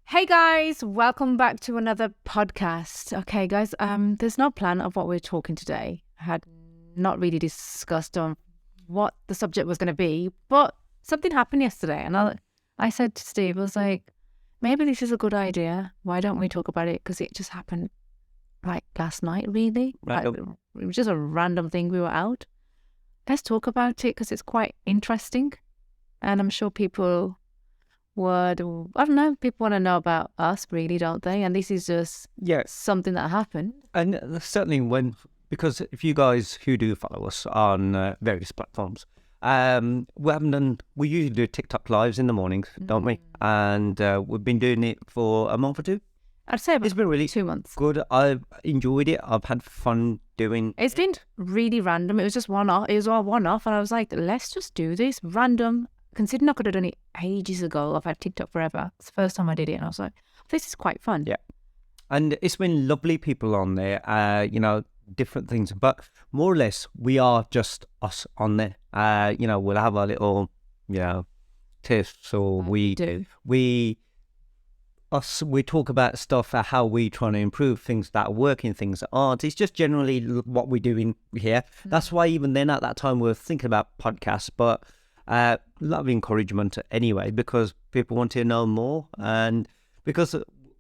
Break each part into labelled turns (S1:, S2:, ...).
S1: Hey guys, welcome back to another podcast. Okay guys, there's no plan of what we're talking today. I had not really discussed on what the subject was going to be, but something happened yesterday and I said to Steve, I was like, maybe this is a good idea. Why don't we talk about it? Because it just happened like last night, really. Like, it was just a random thing. We were out. Let's talk about it because it's quite interesting. And I'm sure people would, I don't know, people want to know about us, really, don't they? And this is just something that happened.
S2: And certainly because if you guys who do follow us on various platforms, we usually do TikTok lives in the mornings, don't we? And we've been doing it for a month or two.
S1: I'd say
S2: it's been really
S1: 2 months.
S2: Good. I've enjoyed it. I've had fun doing.
S1: It's been really random. It was just one-off. It was all one-off, and I was like, let's just do this random. Considering I could have done it ages ago, I've had TikTok forever. It's the first time I did it, and I was like, this is quite fun.
S2: Yeah, and it's been lovely people on there. Different things, but more or less we are just us on there. We'll have our little, tips, or we talk about stuff, how we trying to improve things that are working, things that aren't. It's just generally what we're doing here. That's why even then at that time we were thinking about podcasts, but a lot of encouragement anyway, because people want to know more. And because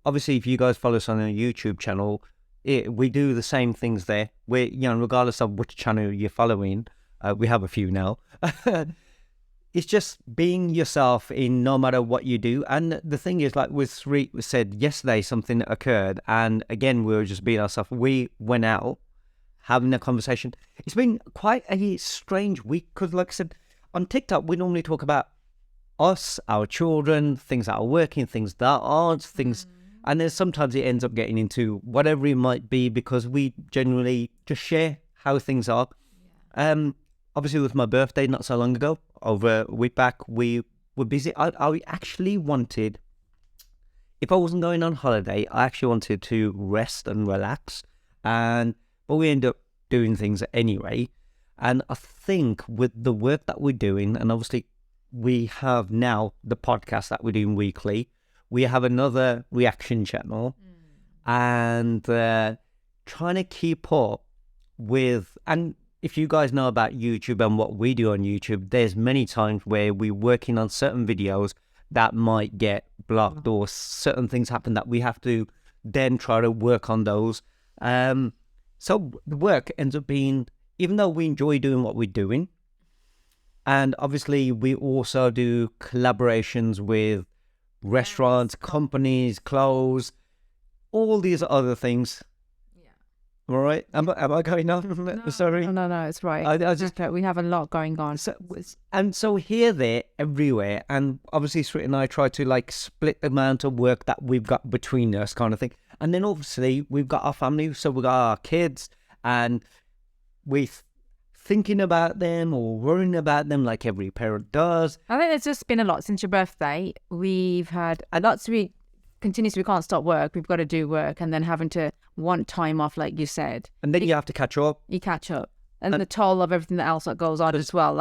S2: obviously if you guys follow us on a YouTube channel, we do the same things there. We, regardless of which channel you're following, we have a few now. It's just being yourself in no matter what you do. And the thing is, like with Sureet said yesterday, something occurred, and again we were just being ourselves. We went out having a conversation. It's been quite a strange week because, like I said, on TikTok we normally talk about us, our children, things that are working, things that aren't, things. And then sometimes it ends up getting into whatever it might be because we generally just share how things are. Obviously, with my birthday not so long ago, over a week back, we were busy. I actually wanted, if I wasn't going on holiday, I actually wanted to rest and relax. But we end up doing things anyway. And I think with the work that we're doing, and obviously we have now the podcast that we're doing weekly, we have another reaction channel, and trying to keep up with, and if you guys know about YouTube and what we do on YouTube, there's many times where we're working on certain videos that might get blocked or certain things happen that we have to then try to work on those. So the work ends up being, even though we enjoy doing what we're doing, and obviously we also do collaborations with restaurants, companies, clothes, all these other things. All right. Am I going on?
S1: No,
S2: Sorry.
S1: No, it's right. We have a lot going on.
S2: So here, there, everywhere, and obviously Sureet and I try to split the amount of work that we've got between us, kind of thing. And then obviously we've got our family, so we've got our kids, and we're thinking about them or worrying about them like every parent does.
S1: I think there's just been a lot since your birthday. We've had a lot to continuously, we can't stop work. We've got to do work, and then having to want time off, like you said.
S2: And then you have to catch up.
S1: You catch up. And the toll of everything else that goes on as well.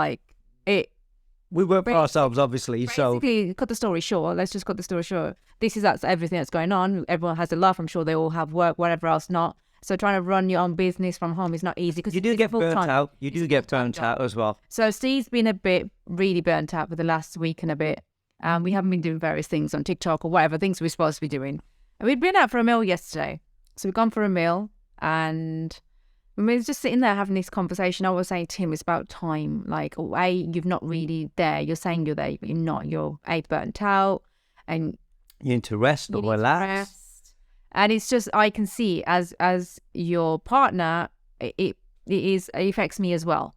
S2: We work for ourselves, obviously.
S1: Basically, cut the story short. Let's just cut the story short. That's everything that's going on. Everyone has a life. I'm sure they all have work, whatever else not. So trying to run your own business from home is not easy because
S2: you do get burnt out. You do get burnt out as well.
S1: So Steve's been really burnt out for the last week and a bit. We haven't been doing various things on TikTok or whatever things we're supposed to be doing. And we'd been out for a meal yesterday. So we've gone for a meal, and we were just sitting there having this conversation. I was saying to him, it's about time. You're not really there. You're saying you're there, but you're not. You're burnt out, and
S2: you need to rest or relax.
S1: And it's just, I can see as your partner, it affects me as well.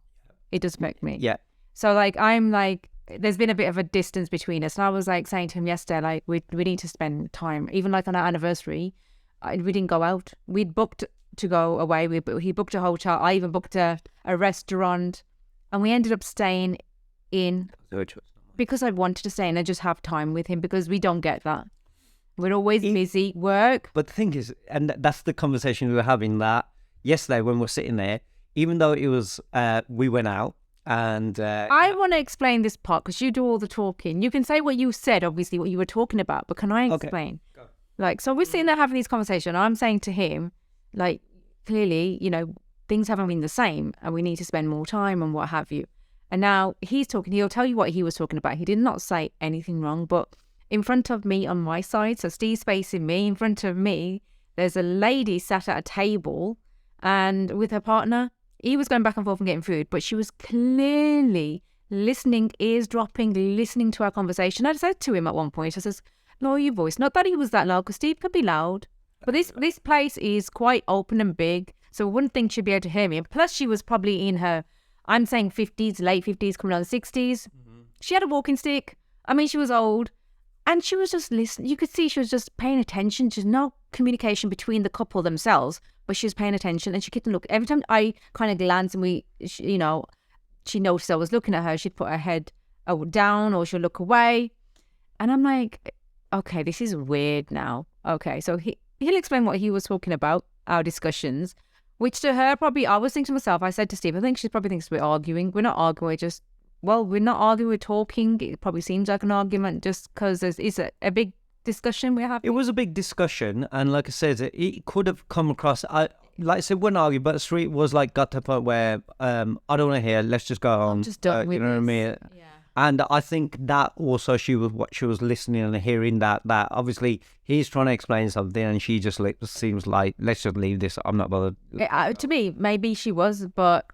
S1: It does affect me.
S2: Yeah.
S1: So there's been a bit of a distance between us. And I was saying to him yesterday, we need to spend time, even on our anniversary, we didn't go out. We'd booked to go away. He booked a hotel. I even booked a restaurant, and we ended up staying in because I wanted to stay in and just have time with him, because we don't get that. We're always busy, work.
S2: But the thing is, and that's the conversation we were having that yesterday when we're sitting there, even though it was, we went out and...
S1: I want to explain this part because you do all the talking. You can say what you said, obviously, what you were talking about, but can I explain?
S2: Okay.
S1: Like, so we're sitting there having these conversations. I'm saying to him, like, clearly, you know, things haven't been the same and we need to spend more time and what have you. And now he's talking, he'll tell you what he was talking about. He did not say anything wrong, but in front of me on my side, so Steve's facing me, in front of me, there's a lady sat at a table and with her partner, he was going back and forth and getting food, but she was clearly listening, eavesdropping, listening to our conversation. I said to him at one point, I says, lower your voice. Not that he was that loud, because Steve could be loud, but this place is quite open and big, so I wouldn't think she'd be able to hear me. And plus, she was probably in her, I'm saying 50s, late 50s, coming on the 60s. She had a walking stick. I mean, she was old. And she was just listening. You could see she was just paying attention. There's no communication between the couple themselves, but she was paying attention. And she couldn't look. Every time I kind of glanced and she noticed I was looking at her, she'd put her head down or she'd look away. And I'm like, okay, this is weird now. Okay, so he'll explain what he was talking about, our discussions, which to her probably, I was thinking to myself, I said to Steve, I think she probably thinks we're arguing. We're not arguing, we're not arguing, we're talking. It probably seems like an argument just because it's a big discussion we're having.
S2: It was a big discussion, and like I said, it could have come across, like I said, wouldn't argue, but Sureet was like, got to the point where, I don't want to hear, let's just go on.
S1: I'm just done with
S2: you know what I mean?
S1: Yeah.
S2: And I think that also she was listening and hearing that obviously he's trying to explain something and she just seems like, let's just leave this. I'm not bothered.
S1: To me, maybe she was, but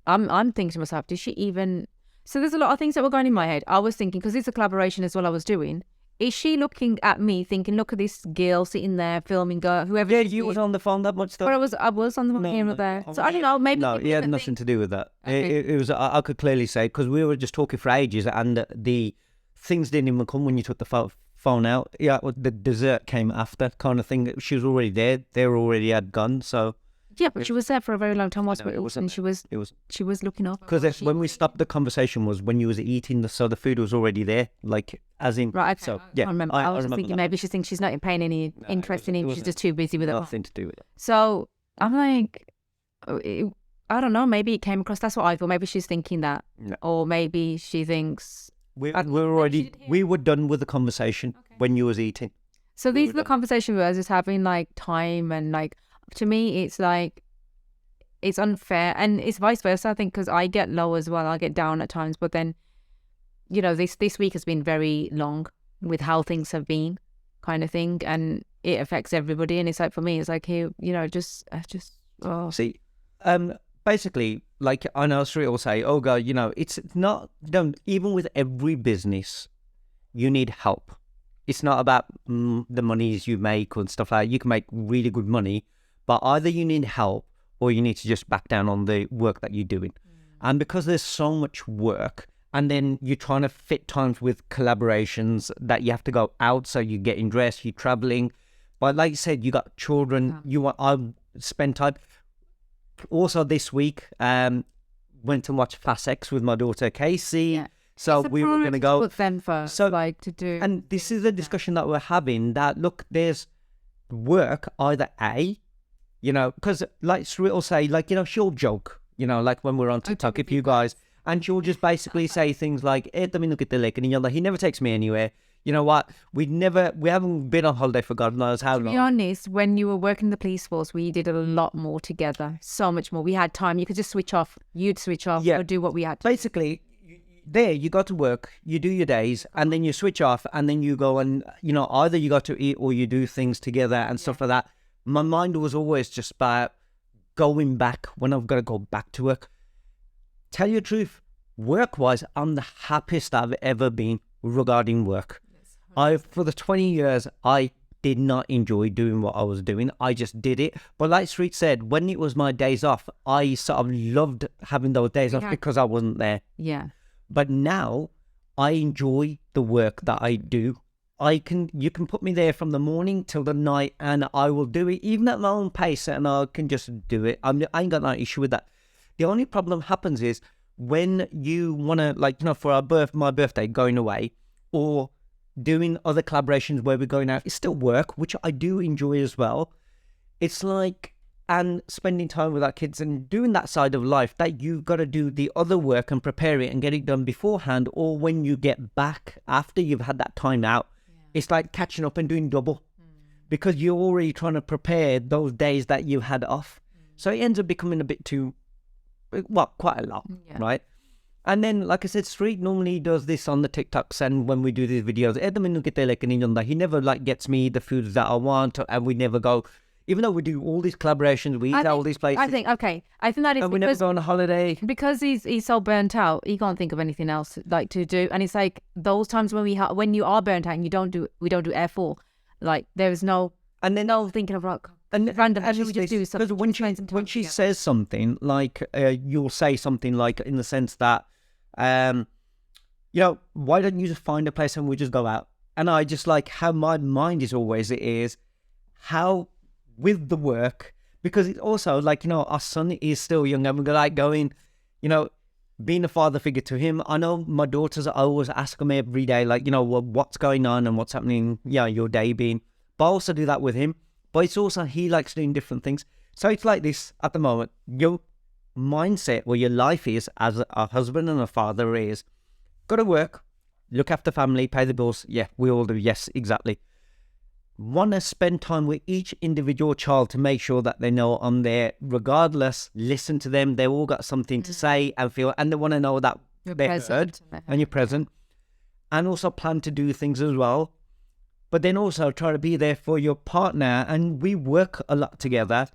S1: I'm thinking to myself, did she even? So there's a lot of things that were going in my head. I was thinking, because it's a collaboration as well I was doing. Is she looking at me thinking, look at this girl sitting there filming, whoever?
S2: Yeah, you was on the phone that much though.
S1: But I was on the phone here or there. So I don't know, maybe.
S2: No, it had nothing to do with that.
S1: Okay.
S2: It was, I could clearly say, because we were just talking for ages and the things didn't even come when you took the phone out. Yeah, the dessert came after kind of thing. She was already there. They were already had gone, so.
S1: Yeah, but she was there for a very long time, wasn't it? And she was looking up.
S2: Because when we stopped the conversation was when you was eating, so the food was already there, like as in.
S1: Right, okay.
S2: So,
S1: I remember. I was just thinking
S2: that.
S1: maybe she thinks she's not paying any interest in him. She's just too busy with it.
S2: Nothing to do with it.
S1: So I'm like, I don't know. Maybe it came across. That's what I thought. Maybe she's thinking that, or maybe she thinks
S2: we were done with the conversation when you was eating.
S1: So these are the conversation we were just having, like time and like. To me, it's like, it's unfair, and it's vice versa, I think, because I get low as well. I get down at times, but then, you know, this week has been very long with how things have been, kind of thing, and it affects everybody. And it's like, for me, it's like, here, you know,
S2: See, basically, like I know Sureet will say, oh God, you know, it's not, even with every business, you need help. It's not about the monies you make and stuff like that. You can make really good money, but either you need help or you need to just back down on the work that you're doing. And because there's so much work, and then you're trying to fit times with collaborations that you have to go out, so you're getting dressed, you're traveling. But like you said, you got children, I spend time. Also this week, went to watch Fast X with my daughter Casey.
S1: Yeah.
S2: So we were going to go.
S1: Put them first, so, like to do.
S2: And this is the discussion that we're having, that look, there's work, either A, you know, because like Sureet will say, like, you know, she'll joke, you know, like when we're on TikTok, if you guys, and she'll just basically say things like, let me look at the lake, and you're like, he never takes me anywhere. You know what? We haven't been on holiday for God knows how long.
S1: To be honest, when you were working the police force, we did a lot more together, so much more. We had time. You could just switch off. You'd switch off or do what we had to.
S2: Basically, there you go to work, you do your days, and then you switch off, and then you go and, you know, either you got to eat or you do things together and stuff like that. My mind was always just about going back when I've got to go back to work. Tell you the truth, work-wise, I'm the happiest I've ever been regarding work. For the 20 years, I did not enjoy doing what I was doing. I just did it. But like Sureet said, when it was my days off, I sort of loved having those days off because I wasn't there.
S1: Yeah.
S2: But now I enjoy the work that I do. You can put me there from the morning till the night, and I will do it even at my own pace, and I can just do it. I ain't got no issue with that. The only problem happens is when you want to, like, you know, for my birthday, going away, or doing other collaborations where we're going out, it's still work, which I do enjoy as well. It's like, and spending time with our kids and doing that side of life, that you've got to do the other work and prepare it and get it done beforehand, or when you get back after you've had that time out. It's like catching up and doing double, because you're already trying to prepare those days that you had off. So it ends up becoming a bit too, well, quite a lot, right? And then, like I said, Sureet normally does this on the TikToks, and when we do these videos, he never like gets me the foods that I want, and we never go, even though we do all these collaborations, we eat all these places.
S1: I think that is
S2: and we never go on a holiday.
S1: Because he's so burnt out, he can't think of anything else like to do. And it's like those times when when you are burnt out and we don't do Air4, like there is no, and then no thinking of like, and random, we just do something.
S2: Because when she says something, like you'll say something like in the sense that, you know, why don't you just find a place and we just go out? And I just like how my mind is always, it is how with the work, because it's also like, you know, our son is still young and we're like going, you know, being a father figure to him. I know my daughters are always asking me every day, like, you know, what's going on and what's happening, yeah, your day being, but I also do that with him. But it's also, he likes doing different things. So it's like this at the moment. Your mindset, or your life is, as a husband and a father, is got to work, look after family, pay the bills. Yeah, we all do. Yes, exactly. Want to spend time with each individual child to make sure that they know I'm there regardless. Listen to them. They've all got something to say and feel, and they want to know that they're heard and you're present. And also plan to do things as well. But then also try to be there for your partner, and we work a lot together.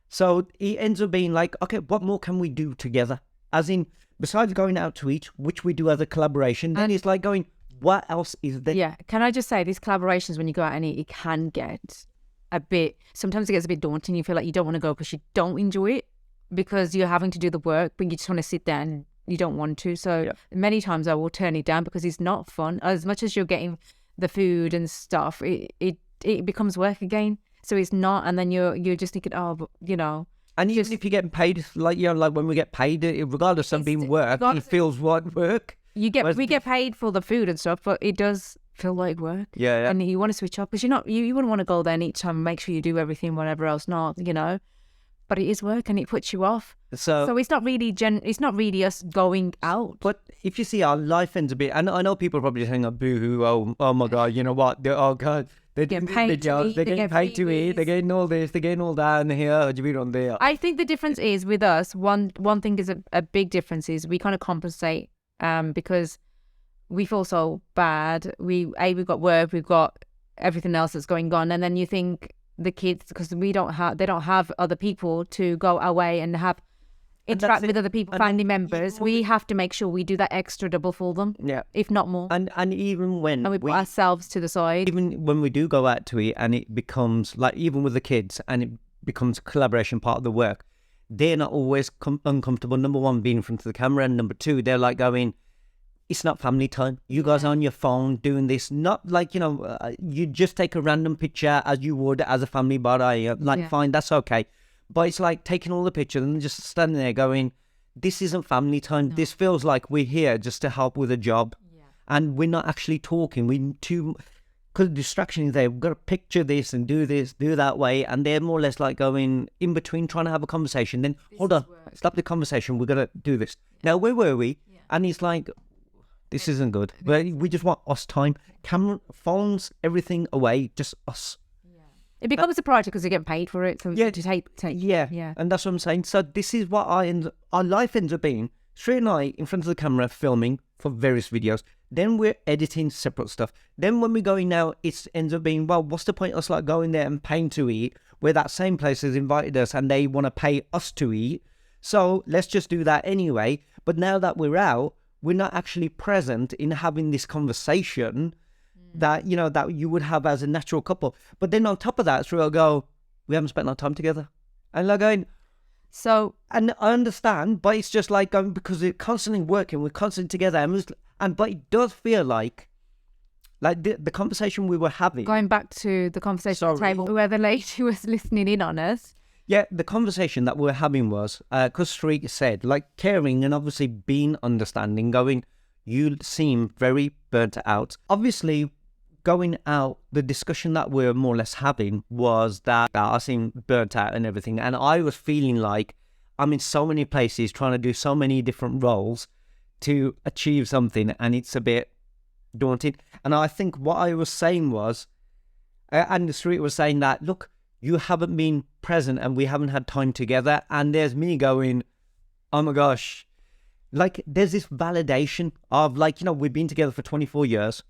S2: So it ends up being like, okay, what more can we do together? As in, besides going out to eat, which we do as a collaboration, then it's like going, what else is there?
S1: Yeah. Can I just say, these collaborations, when you go out and eat, it can get a bit, sometimes it gets a bit daunting. You feel like you don't want to go because you don't enjoy it, because you're having to do the work, but you just want to sit there and you don't want to. So many times I will turn it down because it's not fun. As much as you're getting the food and stuff, it becomes work again. So it's not, and then you're just thinking, oh, but, you know.
S2: And even if you're getting paid, like, you know, like when we get paid, regardless of being work, it feels like work. We get paid for the food and stuff, but it does feel like work. Yeah. And you want to switch up because you wouldn't want to go there and each time and make sure you do everything, whatever else not, you know. But it is work and it puts you off. So it's not really it's not really us going out. But if you see, our life ends a bit, and I know people are probably saying, boo-hoo, oh my God, you know what? They're getting paid to eat, they're getting paid to eat, they're getting all this, they're getting all that, and here, on there.
S1: I think the difference is with us, one thing is a big difference is we kind of compensate because we feel so bad. We've got work, we've got everything else that's going on, and then you think the kids, because they don't have other people to go away and have interact with other people, family members. We have to make sure we do that extra double for them, if not more.
S2: And even when
S1: we put ourselves to the side,
S2: even when we do go out to eat, and it becomes like, even with the kids, and it becomes collaboration part of the work, they're not always uncomfortable. Number one, being in front of the camera, and number two, they're like going, it's not family time. You guys are on your phone doing this. Not like, you know, you just take a random picture as you would as a family, but fine, that's okay. But it's like taking all the pictures and just standing there going, this isn't family time. No. This feels like we're here just to help with a job. Yeah. And we're not actually talking. Because the distraction is there. We've got to picture this and do this, do that way. And they're more or less like going in between, trying to have a conversation. Then, hold on, stop the conversation. We're going to do this. Yeah. Now, where were we? Yeah. And it's like, this isn't good. But we just want us time. Camera, phones, everything away, just us.
S1: It becomes a priority because they get paid for it. So
S2: yeah. And that's what I'm saying. So this is what our life ends up being. Sureet and I in front of the camera filming for various videos. Then we're editing separate stuff. Then when we're going now, it ends up being, well, what's the point of us like going there and paying to eat where that same place has invited us and they want to pay us to eat? So let's just do that anyway. But now that we're out, we're not actually present in having this conversation that, you know, that you would have as a natural couple. But then on top of that, Sureet will go, we haven't spent our time together. And they're going,
S1: so,
S2: and I understand, but it's just like going, because we're constantly working, we're constantly together. But it does feel like the conversation we were having.
S1: Going back to the conversation at the table where the lady was listening in on us.
S2: Yeah, the conversation that we were having was, because Sureet said, like, caring and obviously being understanding, going, you seem very burnt out. Obviously, going out, the discussion that we're more or less having was that I seem burnt out and everything. And I was feeling like I'm in so many places trying to do so many different roles to achieve something. And it's a bit daunting. And I think what I was saying was, And Sureet was saying that, look, you haven't been present and we haven't had time together. And there's me going, oh my gosh, like there's this validation of like, we've been together for 24 years.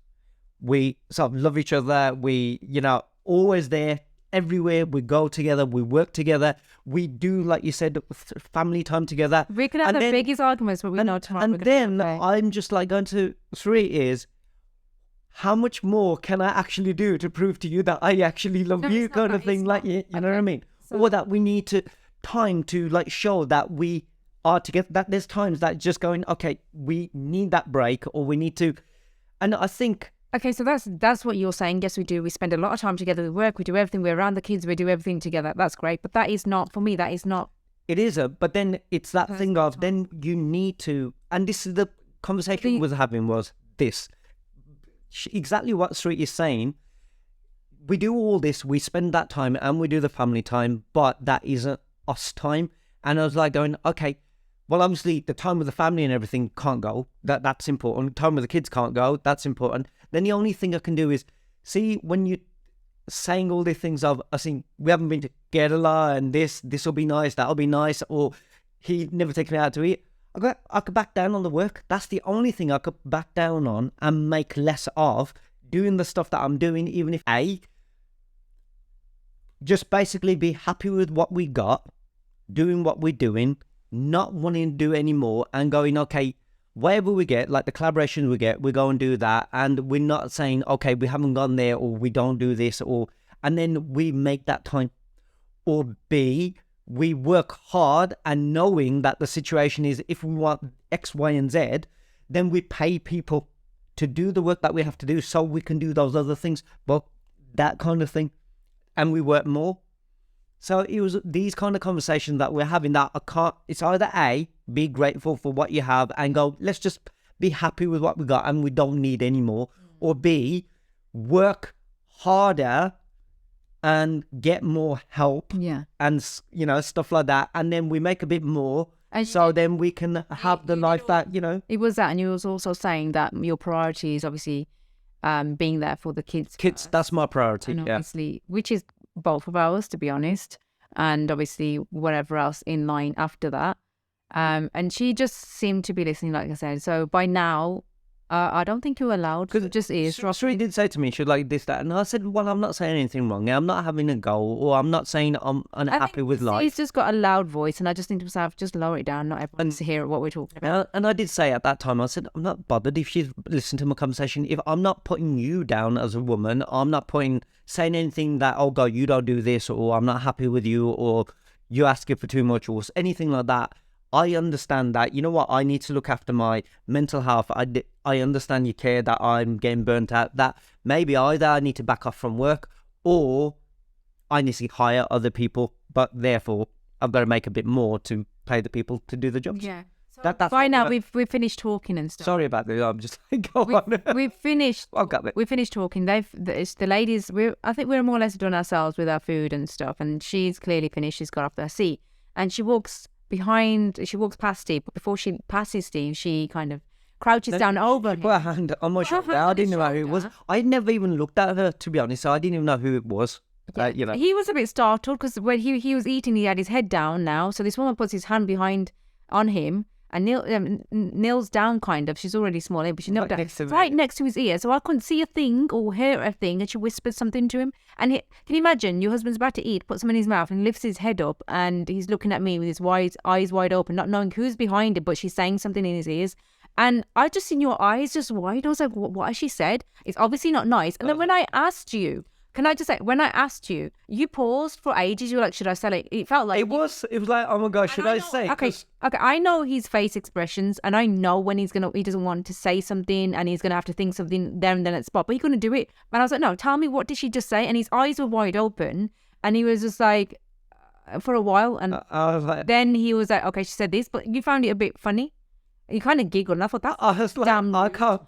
S2: We sort of love each other. We, always there, everywhere. We go together. We work together. We do, like you said, family time together.
S1: We could have the biggest arguments, but we know tomorrow.
S2: And then I'm just like going to Sureet is, how much more can I actually do to prove to you that I actually love you, kind of thing, like, you know what I mean? So, or that we need time to like show that we are together, that there's times that just going, okay, we need that break, or we need to, and I think...
S1: Okay, so that's what you're saying. Yes, we do. We spend a lot of time together. We work, we do everything. We're around the kids, we do everything together. That's great. But that is not, for me, that is not...
S2: It is but then it's that thing of, then you need to, and this is the conversation we was having was this. Exactly what Sureet is saying. We do all this, we spend that time and we do the family time, but that isn't us time. And I was like going, okay, well, obviously the time with the family and everything can't go. That's important. Time with the kids can't go. That's important. Then the only thing I can do is see when you're saying all these things of, I think we haven't been together a lot, and this will be nice, that'll be nice, or he never takes me out to eat. I could back down on the work. That's the only thing I could back down on and make less of doing the stuff that I'm doing, even if just basically be happy with what we got, doing what we're doing, not wanting to do any more, and going, okay, wherever we get, like the collaborations we get, we go and do that. And we're not saying, okay, we haven't gone there, or we don't do this, and then we make that time. Or B, we work hard and knowing that the situation is, if we want X, Y, and Z, then we pay people to do the work that we have to do so we can do those other things, but that kind of thing. And we work more. So it was these kind of conversations that we're having that it's either A, be grateful for what you have and go, let's just be happy with what we got and we don't need any more. Or B, work harder and get more help, and stuff like that, and then we make a bit more, and so then we can have the life that
S1: It was that, and you was also saying that your priority is obviously being there for the kids.
S2: Kids, that's my priority,
S1: and obviously, which is both of ours, to be honest, and obviously whatever else in line after that. And she just seemed to be listening, like I said. So by now, I don't think you're allowed. Because it just is.
S2: Sureet did say to me, she'd like this, that. And I said, well, I'm not saying anything wrong. I'm not having a go, or I'm not saying I'm unhappy with life.
S1: He's just got a loud voice, and I just think to myself, just lower it down. Not everyone needs to hear what we're talking about.
S2: And I did say at that time, I said, I'm not bothered if she's listened to my conversation. If I'm not putting you down as a woman, I'm not saying anything that, oh, God, you don't do this, or I'm not happy with you, or you asking for too much, or anything like that. I understand that, you know what, I need to look after my mental health. I understand you care that I'm getting burnt out, that maybe either I need to back off from work or I need to hire other people, but therefore I've got to make a bit more to pay the people to do the jobs.
S1: Yeah. So that's by now we've finished talking and stuff.
S2: Sorry about this. I'm just like, go on.
S1: We've finished.
S2: I've got it.
S1: We've finished talking. The ladies. I think we're more or less done ourselves with our food and stuff, and she's clearly finished. She's got off her seat, and she walks past Steve, but before she passes Steve, she kind of crouches down over him.
S2: Put her hand on my shoulder. I didn't know who it was. I never even looked at her, to be honest, so I didn't even know who it was.
S1: Yeah. He was a bit startled because when he was eating, he had his head down now. So this woman puts his hand on him and kneels down kind of. She's already small, but she knelt down right next to his ear. So I couldn't see a thing or hear a thing, and she whispered something to him. And can you imagine, your husband's about to eat, puts something in his mouth and lifts his head up, and he's looking at me with his eyes wide open, not knowing who's behind him, but she's saying something in his ears. And I just seen your eyes just wide. I was like, what has she said? It's obviously not nice. And then when I asked you, can I just say, when I asked you, you paused for ages. You were like, should I say it? It felt like...
S2: It was like, oh my gosh, should I say?
S1: Okay, I know his face expressions, and I know when he doesn't want to say something, and he's going to have to think something there and then at the spot, but he couldn't do it. And I was like, no, tell me, what did she just say? And his eyes were wide open, and he was just like, for a while, and
S2: I was like,
S1: then he was like, okay, she said this, but you found it a bit funny. You kind of giggled, and I thought, that's
S2: I was like,
S1: damn
S2: I can't...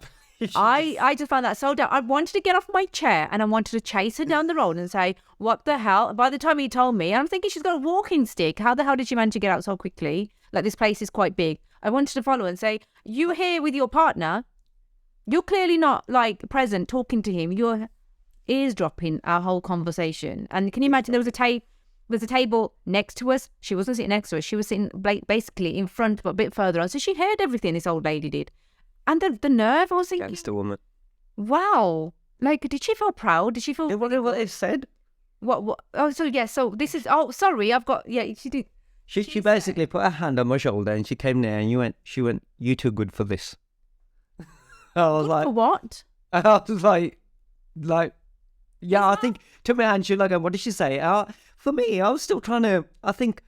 S1: I just found that so dumb. I wanted to get off my chair and I wanted to chase her down the road and say, what the hell? By the time he told me, I'm thinking she's got a walking stick. How the hell did she manage to get out so quickly? Like, this place is quite big. I wanted to follow and say, you're here with your partner. You're clearly not, like, present talking to him. eavesdropping our whole conversation. And can you imagine there's a table next to us. She wasn't sitting next to us. She was sitting basically in front, but a bit further on. So she heard everything this old lady did. And the nerve, I was thinking,
S2: Gangster woman.
S1: wow. Like, did she feel proud? Did she feel...
S2: What it said?
S1: What? Oh, so yeah, so this is... Oh, sorry, I've got... Yeah, she did.
S2: She basically put her hand on my shoulder and she came there and she went, "You too good for this." I was
S1: Good
S2: like...
S1: for what?
S2: I was like, yeah, I think, to me, and she was like, what did she say? For me, I was still trying to, I think,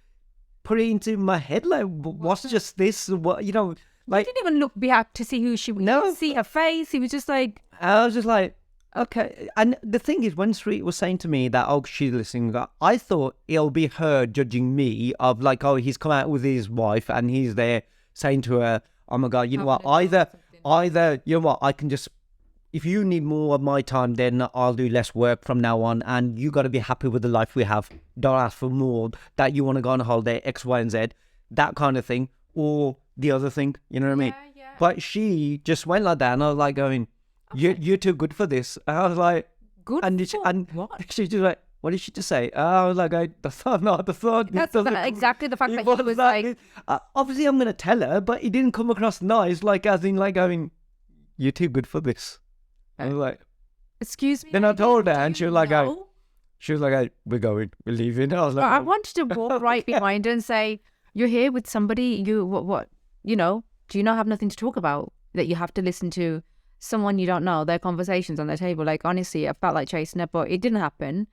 S2: put it into my head, like, what's just this? What, you know, like...
S1: He didn't even look back to see who she was.
S2: No.
S1: See her face. He was just like...
S2: I was just like, okay. And the thing is, when Sureet was saying to me that, oh, she's listening, I thought it'll be her judging me of like, oh, he's come out with his wife and he's there saying to her, oh my God, you know what, either, you know what, I can just, if you need more of my time, then I'll do less work from now on, and you got to be happy with the life we have. Don't ask for more, that you want to go on a holiday, X, Y, and Z, that kind of thing, or the other thing, you know what I mean?
S1: Yeah.
S2: But she just went like that, and I was like going, you're too good for this. And I was like,
S1: Good
S2: and
S1: what?
S2: she just like, what did she just say? I was like, that's not the thought.
S1: That's exactly the fact that he was like...
S2: obviously, I'm going to tell her, but it didn't come across nice, like, as in, like, going, you're too good for this. I was like,
S1: excuse me.
S2: then I told her, and she was like,
S1: no.
S2: we're going, we're leaving. I was like,
S1: I wanted to walk right behind her and say, you're here with somebody, what, you know, do you not have nothing to talk about? That you have to listen to someone you don't know, their conversations on their table. Like, honestly, I felt like chasing her, but it didn't happen.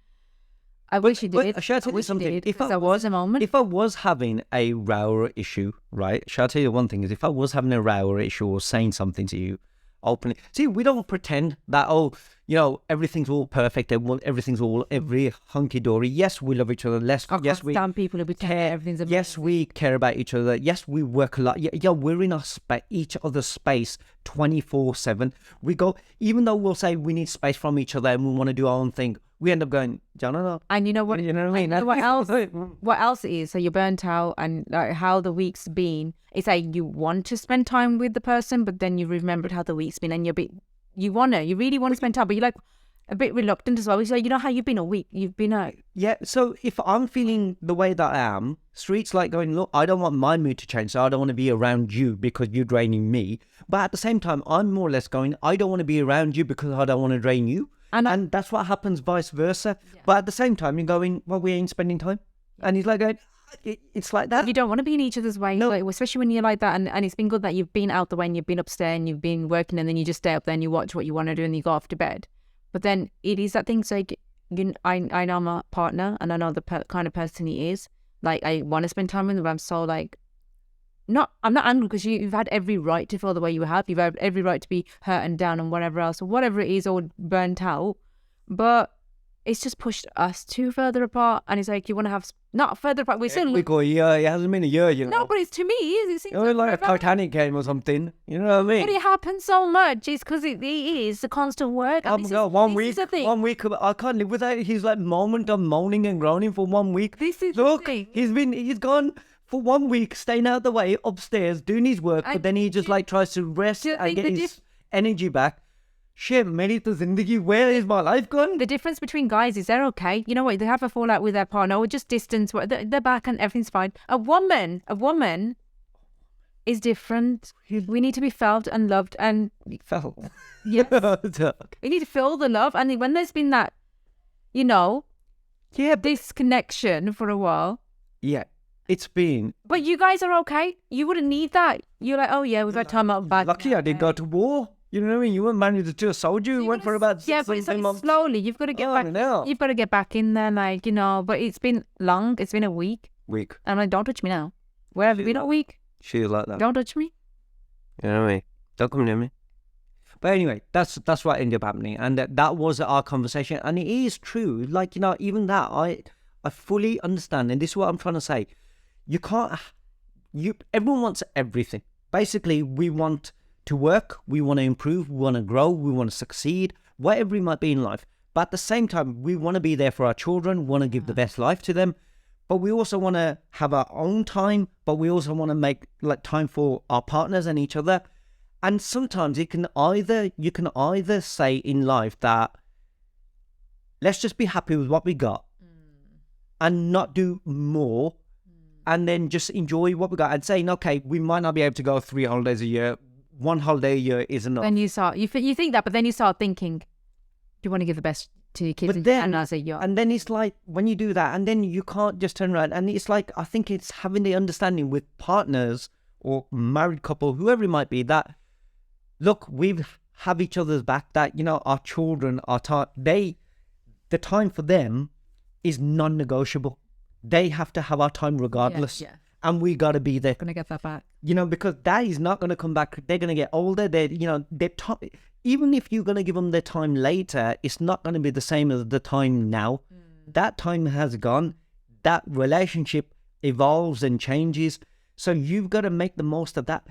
S1: I wish he did.
S2: Shall I tell you something?
S1: If I was a moment.
S2: If I was having a row issue, right? Shall I tell you one thing? Is if I was having a row issue or saying something to you openly, see, we don't pretend that, oh, you know, everything's all perfect and everything's all every hunky dory. Yes, we love each other. Yes, we
S1: stand people who pretend everything's amazing.
S2: Yes, we care about each other. Yes, we work a lot. Yeah, we're in our each other's space 24/7. We go, even though we'll say we need space from each other and we want to do our own thing, we end up going, no.
S1: And you know what?
S2: You know what I mean?
S1: You know what else? What else it is? So you're burnt out, and like how the week's been. It's like you want to spend time with the person, but then you remembered how the week's been, and you really want to spend time, but you're like a bit reluctant as well. It's like, you know how you've been a week, you've been out.
S2: Yeah. So if I'm feeling the way that I am, Sureet's like going, look, I don't want my mood to change, so I don't want to be around you because you're draining me. But at the same time, I'm more or less going, I don't want to be around you because I don't want to drain you. And that's what happens vice versa. Yeah. But at the same time, you're going, well, we ain't spending time. And he's like, it's like that.
S1: You don't want to be in each other's way. No. Like, especially when you're like that. And it's been good that you've been out the way and you've been upstairs and you've been working, and then you just stay up there and you watch what you want to do and you go off to bed. But then it is that thing. So like, I know my partner and I know the kind of person he is. Like, I want to spend time with him, but I'm so like, I'm not angry, because you've had every right to feel the way you have. You've had every right to be hurt and down and whatever else, or whatever it is, or burnt out. But it's just pushed us too further apart. And it's like, you want to have, not further apart. We're still...
S2: We go a year. It hasn't been a year, you know.
S1: No, but it's, to me, it seems
S2: like a Titanic game or something. You know what I mean?
S1: But it happens so much. It's because it is a constant work.
S2: One week, I can't live without it. He's like moaning and groaning for 1 week.
S1: This is
S2: Look,
S1: the thing.
S2: he's gone for 1 week, staying out the way upstairs, doing his work, but then he just like tries to rest and get his energy back. Shit, meri to zindagi, where is my life gone?
S1: The difference between guys is they're okay. You know what? They have a fallout with their partner or just distance. They're back and everything's fine. A woman is different. We need to be felt and loved and...
S2: Felt?
S1: Yes. We need to feel the love. And when there's been that, you know, disconnection for a while.
S2: Yeah, it's been...
S1: But you guys are okay. You wouldn't need that. You're like, oh yeah, we've had time out back.
S2: Lucky I didn't go to war. You know what I mean? You weren't married to a soldier. You went for about 6 months.
S1: Slowly. You've got to get back. You've got to get back in there, like, you know. But it's been long. It's been a week. And I'm like, don't touch me now. Where have you been a week?
S2: She's like that.
S1: Don't touch me.
S2: You know what I mean? Don't come near me. But anyway, that's what ended up happening, and that was our conversation. And it is true. Like, you know, even that I fully understand, and this is what I'm trying to say. You can't. Everyone wants everything. Basically, we want to work, we want to improve, we want to grow, we want to succeed, whatever it might be in life. But at the same time, we want to be there for our children, want to give the best life to them. But we also want to have our own time, but we also want to make like time for our partners and each other. And sometimes you can either say in life that let's just be happy with what we got and not do more, and then just enjoy what we got and saying, okay, we might not be able to go 3 holidays a year. 1 holiday a year is enough.
S1: Then you think that, but then you start thinking, you want to give the best to your kids,
S2: But then,
S1: and as a young.
S2: and then it's like, when you do that, and then you can't just turn around, and it's like, I think it's having the understanding with partners or married couple, whoever it might be, that, look, we have each other's back, that, our children are taught, the time for them is non-negotiable. They have to have our time regardless.
S1: Yeah.
S2: And we got to be there.
S1: Gonna get that back.
S2: Because that is not going to come back. They're going to get older. Even if you're going to give them their time later, it's not going to be the same as the time now. That time has gone. That relationship evolves and changes. So you've got to make the most of that.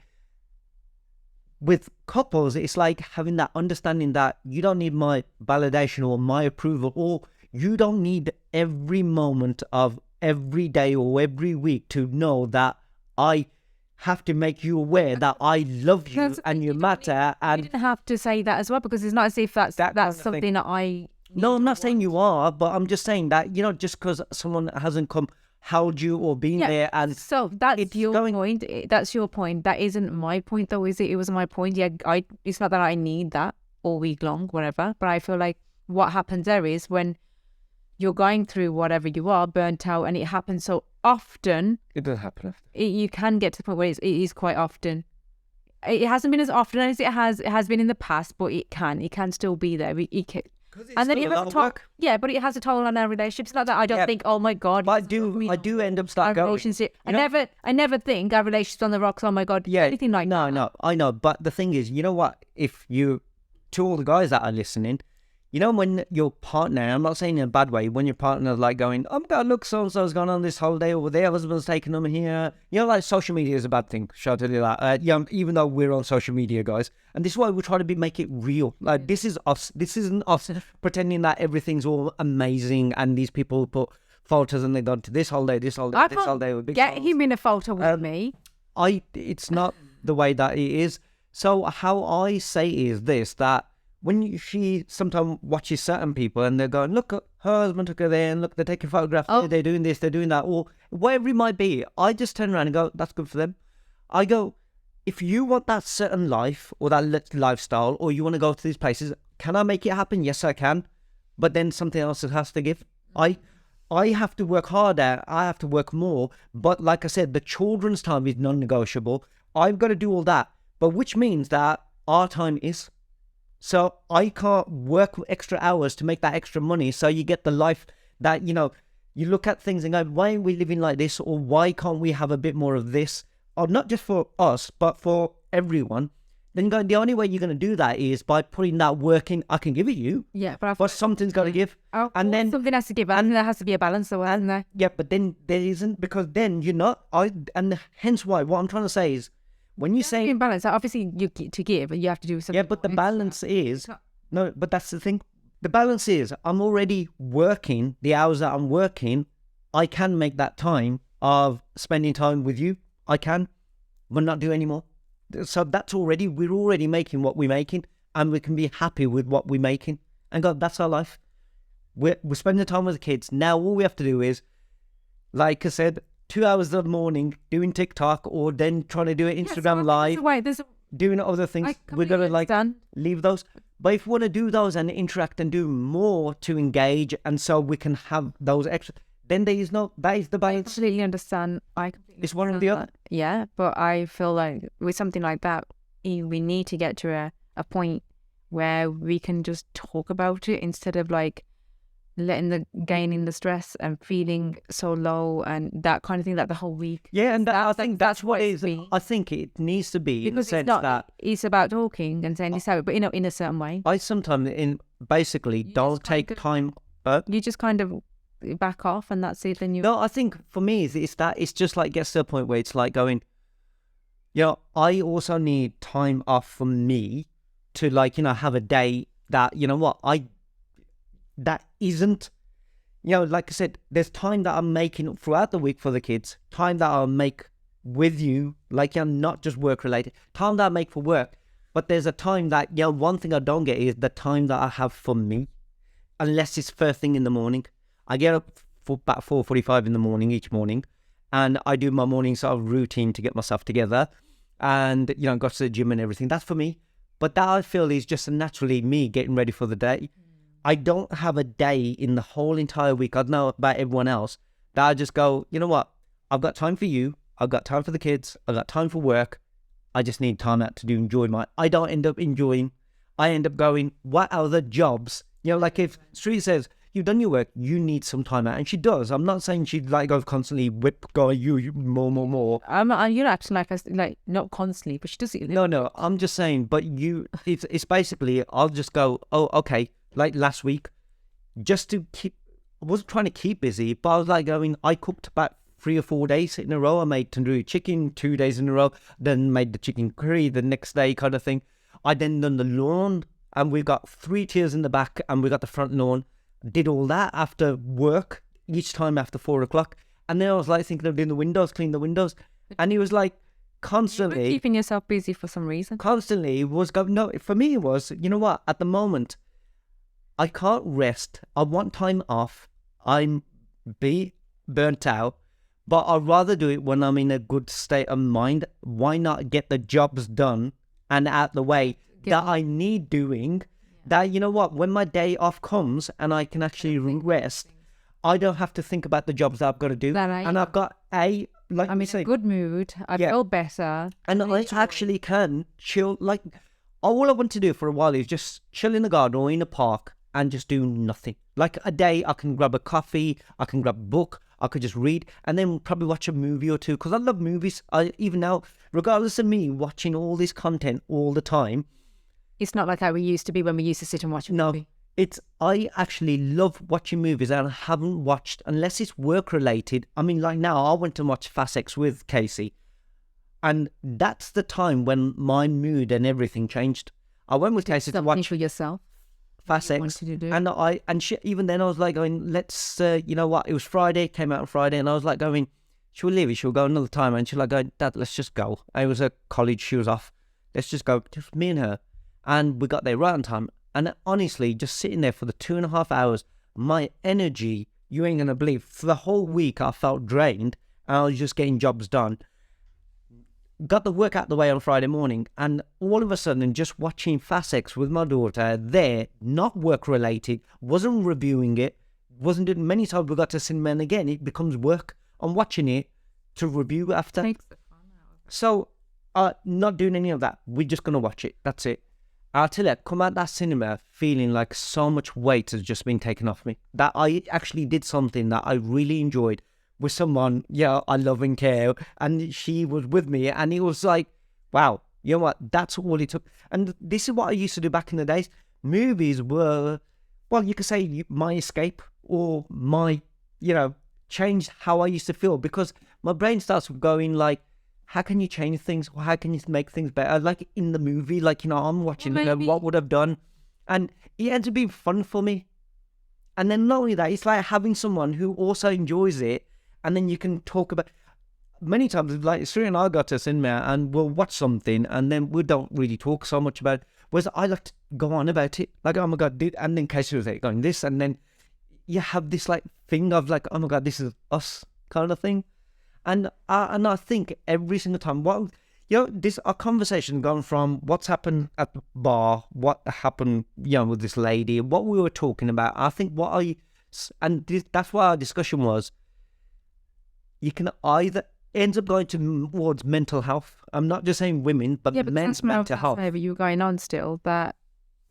S2: With couples, it's like having that understanding that you don't need my validation or my approval, or you don't need every moment of every day or every week to know that I have to make you aware that I love you and you matter. And
S1: you didn't have to say that as well, because it's not as if that's something that I.
S2: No, I'm not saying you are, but I'm just saying that, just because someone hasn't come held you or been there, and
S1: so that's your point. That's your point. That isn't my point, though, is it? It was my point. Yeah, it's not that I need that all week long, whatever. But I feel like what happens there is when you're going through whatever you are, burnt out, and it happens so often.
S2: It does happen.
S1: You can get to the point where it is quite often. It hasn't been as often as it has been in the past, but it can still be there. And then it has a toll. Yeah, but it has a toll on our relationship. It's not that I don't think, oh my God.
S2: But I do end up start going.
S1: Relationship. I never think our relationship's on the rocks. Oh my God.
S2: Yeah.
S1: Anything like that.
S2: No, I know. But the thing is, you know what? To all the guys that are listening, when your partner, I'm not saying in a bad way, when your partner's like going, oh my God, look, so-and-so's gone on this holiday over there, husband's taking them here. Like social media is a bad thing. Should I tell you that? Even though we're on social media, guys. And this is why we try to make it real. Like, this is us. This isn't us pretending that everything's all amazing and these people put photos and they go to this holiday, this holiday, this holiday. With big
S1: get him in a photo with me.
S2: It's not the way that it is. So how I say is this, that when she sometimes watches certain people and they're going, look, her husband took her there, and look, they're taking photographs, they're doing this, they're doing that, or whatever it might be, I just turn around and go, that's good for them. I go, if you want that certain life or that lifestyle, or you want to go to these places, can I make it happen? Yes, I can. But then something else has to give. I have to work harder. I have to work more. But like I said, the children's time is non-negotiable. I've got to do all that. But which means that our time is. So I can't work extra hours to make that extra money. So you get the life that, you look at things and go, why are we living like this? Or why can't we have a bit more of this? Or not just for us, but for everyone. Then the only way you're going to do that is by putting that work in. I can give it you.
S1: Yeah,
S2: but something's got to give.
S1: And then something has to give. And there has to be a balance, though, isn't there?
S2: Yeah, but then there isn't, because then you're not. And hence why, what I'm trying to say is, when you say
S1: in balance, obviously you get to give, but you have to do something.
S2: Yeah, but the balance is no. But that's the thing. The balance is, I'm already working the hours that I'm working. I can make that time of spending time with you. I can, but not do anymore. So we're already making what we're making, and we can be happy with what we're making. And God, that's our life. We're spending time with the kids. Now all we have to do is, like I said, 2 hours of the morning doing TikTok, or then trying to do it Instagram Live, doing other things. We're going to leave those. But if we want to do those and interact and do more to engage, and so we can have those extra, then that is the balance.
S1: I completely understand.
S2: It's one or the other.
S1: Yeah, but I feel like with something like that, we need to get to a point where we can just talk about it instead of like gaining the stress and feeling so low and that kind of thing, like the whole week.
S2: Yeah, and I think that's what it is. I think it needs to be,
S1: because
S2: in the sense that
S1: it's about talking and saying this out, but in a certain way.
S2: I sometimes don't take time, but
S1: you just kind of back off, and that's it. Then
S2: No, I think for me it's just like gets to a point where it's like going, I also need time off from me to have a day that that isn't, like I said, there's time that I'm making throughout the week for the kids, time that I'll make with you, not just work related, time that I make for work. But there's a time that, one thing I don't get is the time that I have for me. unless it's first thing in the morning. I get up for about 4:45 in the morning each morning, and I do my morning sort of routine to get myself together, and go to the gym and everything. That's for me. But that I feel is just naturally me getting ready for the day. I don't have a day in the whole entire week. I don't know about everyone else, that I just go, you know what? I've got time for you. I've got time for the kids. I've got time for work. I just need time out to enjoy I don't end up enjoying. I end up going, what other jobs? Like if Sureet says, you've done your work, you need some time out. And she does. I'm not saying she goes constantly going, you more.
S1: You're acting like not constantly, but she does it.
S2: No, I'm just saying, but it's basically, I'll just go, oh, okay. Like last week, just to keep, I wasn't trying to keep busy, but I was like going, I cooked about 3 or 4 days in a row. I made tandoori chicken 2 days in a row, then made the chicken curry the next day kind of thing. I then done the lawn, and we've got 3 tiers in the back, and we got the front lawn. Did all that after work, each time after 4 o'clock. And then I was like thinking of doing the windows, clean the windows. And he was like constantly...
S1: You're keeping yourself busy for some reason.
S2: Constantly was going, no, for me it was, you know what, at the moment, I can't rest. I want time off. I'm burnt out. But I'd rather do it when I'm in a good state of mind. Why not get the jobs done and out the way that I need doing? That, you know what, when my day off comes and I can actually rest, I don't have to think about the jobs that I've got to do. And I've got I'm in a
S1: good mood. I feel better.
S2: And I actually can chill. Like, all I want to do for a while is just chill in the garden or in a park and just do nothing. Like a day, I can grab a coffee, I can grab a book, I could just read, and then probably watch a movie or two, because I love movies. Even now, regardless of me watching all this content all the time,
S1: it's not like how we used to be when we used to sit and watch a movie.
S2: I actually love watching movies, and I haven't watched, unless it's work related. I mean, like now, I went to watch Fast X with Casey, and that's the time when my mood and everything changed. I went with Casey to watch
S1: for yourself.
S2: Fast X, and even then I was like going, let's, you know what? It was Friday, came out on Friday, and I was like going, she'll leave it, she'll go another time, and she's like going, Dad, let's just go. It was a college, she was off. Let's just go, just me and her. And we got there right on time. And honestly, just sitting there for the 2.5 hours, my energy, you ain't going to believe, for the whole week I felt drained, and I was just getting jobs done. Got the work out the way on Friday morning, and all of a sudden, just watching Fast X with my daughter there, not work related, wasn't reviewing it, wasn't doing, many times we got to cinema, and again, it becomes work. I'm watching it to review after.
S1: Takes the fun out.
S2: So, not doing any of that. We're just going to watch it. That's it. I'll tell you, come out that cinema feeling like so much weight has just been taken off me. That I actually did something that I really enjoyed with someone, I love and care, and she was with me, and it was like, wow, you know what, that's all it took. And this is what I used to do back in the days. Movies were, well, you could say my escape, or my, changed how I used to feel, because my brain starts going like, how can you change things? How can you make things better? Like in the movie, like, I'm watching what would I've done, and it ends up being fun for me. And then not only that, it's like having someone who also enjoys it, and then you can talk about. Many times, like Sureet and I got to cinema, and we'll watch something, and then we don't really talk so much about it. Whereas I like to go on about it, like, oh my God, and then Casey was like going this, and then you have this like thing of like, oh my God, this is us kind of thing. And I think every single time, our conversation gone from what's happened at the bar, what happened, with this lady, what we were talking about. I think that's why our discussion was, you can either ends up going towards mental health. I'm not just saying women, but men's mental health.
S1: But you were going on still, that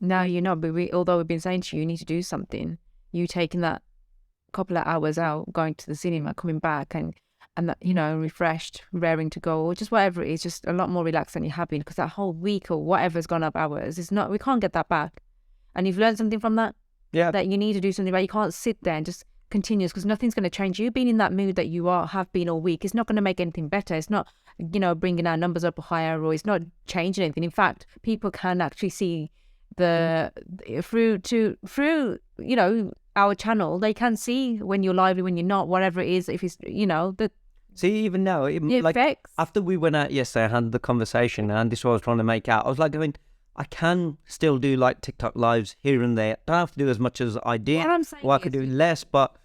S1: now you're not, but although we've been saying to you, you need to do something, you taking that couple of hours out, going to the cinema, coming back, and that, refreshed, raring to go, or just whatever it is, just a lot more relaxed than you have been, because that whole week or whatever's gone up hours is not, we can't get that back. And you've learned something from that, that you need to do something about. You can't sit there and just continue, because nothing's going to change. You being in that mood that you have been all week is not going to make anything better. It's not, bringing our numbers up higher, or it's not changing anything. In fact, people can actually see through our channel, they can see when you're lively, when you're not, whatever it is. If it's,
S2: See, even now,
S1: it
S2: like
S1: affects.
S2: After we went out yesterday, I had the conversation, and this is what I was trying to make out. I was like going, I can still do like TikTok lives here and there. Don't have to do as much as I did.
S1: What I'm saying
S2: Or I could do less, but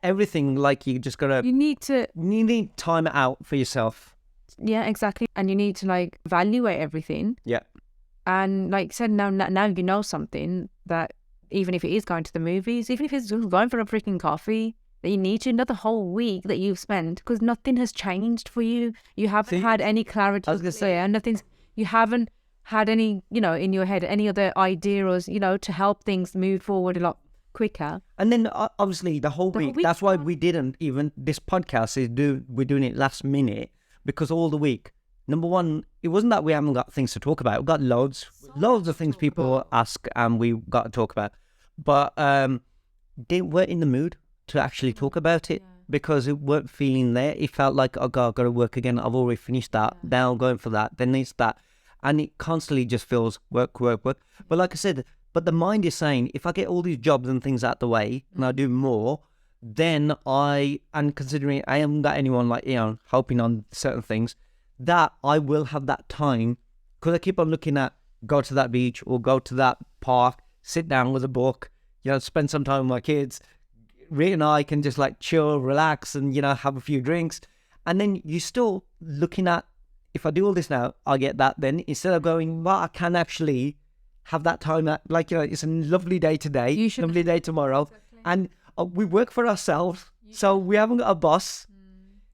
S2: everything, like, you just gotta,
S1: you need to,
S2: you need time out for yourself.
S1: yeah, exactly. And you need to like evaluate everything.
S2: Yeah.
S1: And like you said, now you know something that even if it is going to the movies, even if it's just going for a freaking coffee, that you need to, another whole week that you've spent, because nothing has changed for you. You haven't had any clarity.
S2: I was gonna say,
S1: you haven't had any, in your head, any other ideas, to help things move forward a lot quicker.
S2: and then obviously the whole week. That's why we didn't even. This podcast we're doing it last minute, because all the week. Number one, it wasn't that we haven't got things to talk about. We've got loads of things people ask, and we've got to talk about. But they weren't in the mood to actually talk about it, because it weren't feeling there. It felt like, oh God, I've got to work again. I've already finished that. Now I'm going for that. Then it's that. And it constantly just feels work. But like I said, but the mind is saying, if I get all these jobs and things out the way and I do more, then and considering I haven't got anyone like, helping on certain things, that I will have that time, because I keep on looking at go to that beach or go to that park, sit down with a book, spend some time with my kids. Rhea and I can just like chill, relax, and have a few drinks. And then you're still looking at, if I do all this now, I'll get that. Then instead of going, well, I can actually have that time at, like, it's a lovely day today, lovely day tomorrow. Exactly. And we work for ourselves, so we haven't got a boss.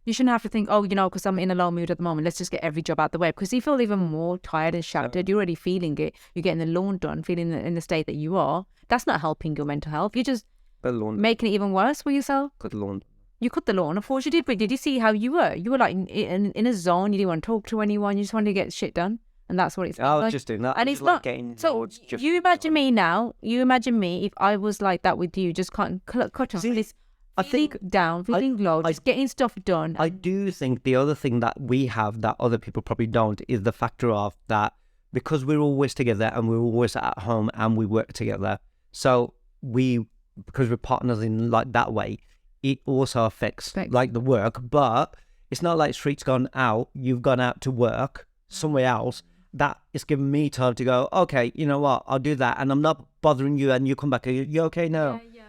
S1: You shouldn't have to think, because I'm in a low mood at the moment, let's just get every job out the way. Because you feel even more tired and shattered. You're already feeling it. You're getting the lawn done, feeling in the state that you are. That's not helping your mental health. You're just making it even worse for yourself.
S2: Cut the lawn.
S1: You cut the lawn, of course you did. But did you see how you were? You were like in a zone. You didn't want to talk to anyone. You just wanted to get shit done. And that's what it's
S2: I was just doing that.
S1: And it's not. So you imagine me now. You imagine me if I was like that with you. Just cut off this. I think down, feeling low, just getting stuff done.
S2: I do think the other thing that we have that other people probably don't is the factor of that, because we're always together and we're always at home and we work together. So because we're partners in like that way, it also affects like the work. But it's not like Sureet's gone out, you've gone out to work somewhere else. That is giving me time to go, okay, you know what, I'll do that, and I'm not bothering you, and you come back, you okay now? Yeah.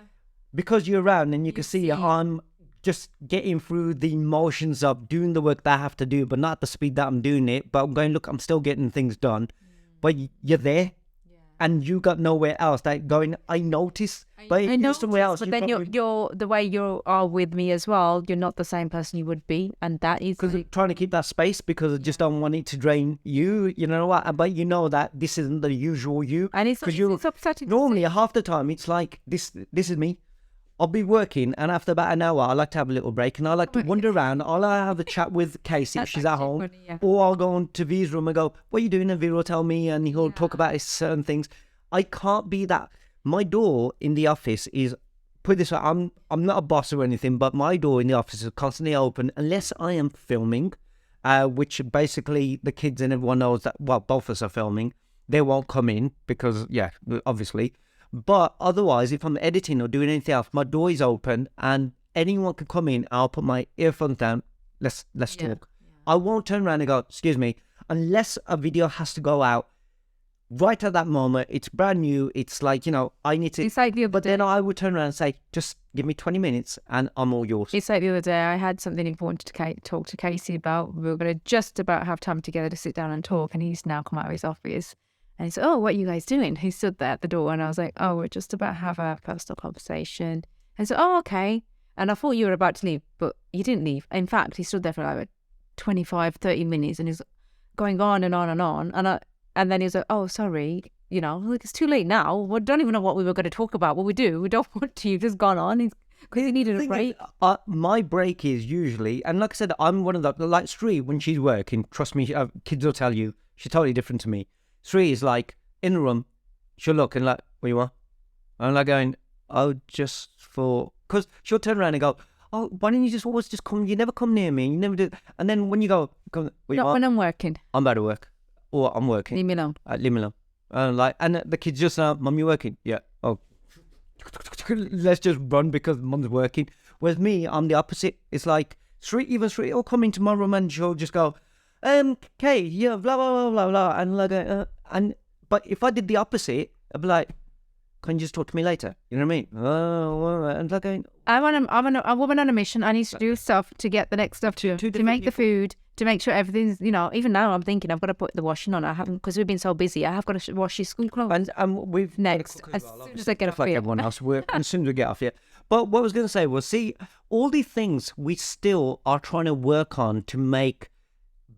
S2: Because you're around and you can see I'm just getting through the emotions of doing the work that I have to do, but not at the speed that I'm doing it. But I'm going, look, I'm still getting things done. But you're there, and you got nowhere else. Like going, I notice, but you're somewhere else.
S1: But then you're the way you are with me as well. You're not the same person you would be, and that is
S2: because I'm trying to keep that space, because I just don't want it to drain you. You know what? But you know that this isn't the usual you,
S1: and it's upsetting.
S2: Normally, half the time, it's like this. This is me. I'll be working, and after about an hour, I like to have a little break, and I like to wander around. I'll have a chat with Casey if she's at home, funny, or I'll go into V's room and go, "What are you doing?" And V will tell me, and he'll talk about his certain things. I can't be that. My door in the office is, put it this way, I'm not a boss or anything, but my door in the office is constantly open unless I am filming, which basically the kids and everyone knows that. Well, both of us are filming. They won't come in because, obviously. But otherwise, if I'm editing or doing anything else, my door is open and anyone can come in. I'll put my earphones down. Let's talk. Yeah. I won't turn around and go, excuse me, unless a video has to go out right at that moment. It's brand new. It's like, I need to.
S1: It's like the other day.
S2: Then I would turn around and say, just give me 20 minutes and I'm all yours.
S1: It's like the other day, I had something important to talk to Casey about. We were going to just about have time together to sit down and talk. And he's now come out of his office. And he said, oh, what are you guys doing? He stood there at the door and I was like, oh, we're just about to have a personal conversation. And he said, oh, okay. And I thought you were about to leave, but you didn't leave. In fact, he stood there for like 25, 30 minutes and he's going on and on and on. And then he was like, oh, sorry, like it's too late now. We don't even know what we were going to talk about. What we do, we don't want to. You've just gone on. Because he needed a break.
S2: My break is usually, and like I said, I'm one of the, like Sureet, when she's working, trust me, kids will tell you, she's totally different to me. Sureet is like, in the room, she'll look and like, what you want? I'm like going, oh, just for, because she'll turn around and go, oh, why didn't you just always just come? You never come near me. You never do. And then when you go, what you
S1: Not
S2: want?
S1: when I'm working.
S2: I'm about to work. Or I'm working.
S1: Leave me alone.
S2: Leave me alone. And the kids just, Mum, you working? Yeah. Oh, let's just run because Mum's working. Whereas me, I'm the opposite. It's like, Sureet will come into my room and she'll just go, okay, yeah, blah, blah, blah, blah, blah. And like, But if I did the opposite, I'd be like, can you just talk to me later? You know what I mean? Oh, all right. And like going,
S1: I'm a woman on a mission. I need to do stuff to get the next stuff to make the food, to make sure everything's, even now I'm thinking I've got to put the washing on. I haven't, because we've been so busy. I have got to wash his school clothes.
S2: And we've
S1: next, as soon as I get off
S2: like
S1: here.
S2: everyone else, as soon as we get off here. But what I was going to say was, see, all these things we still are trying to work on to make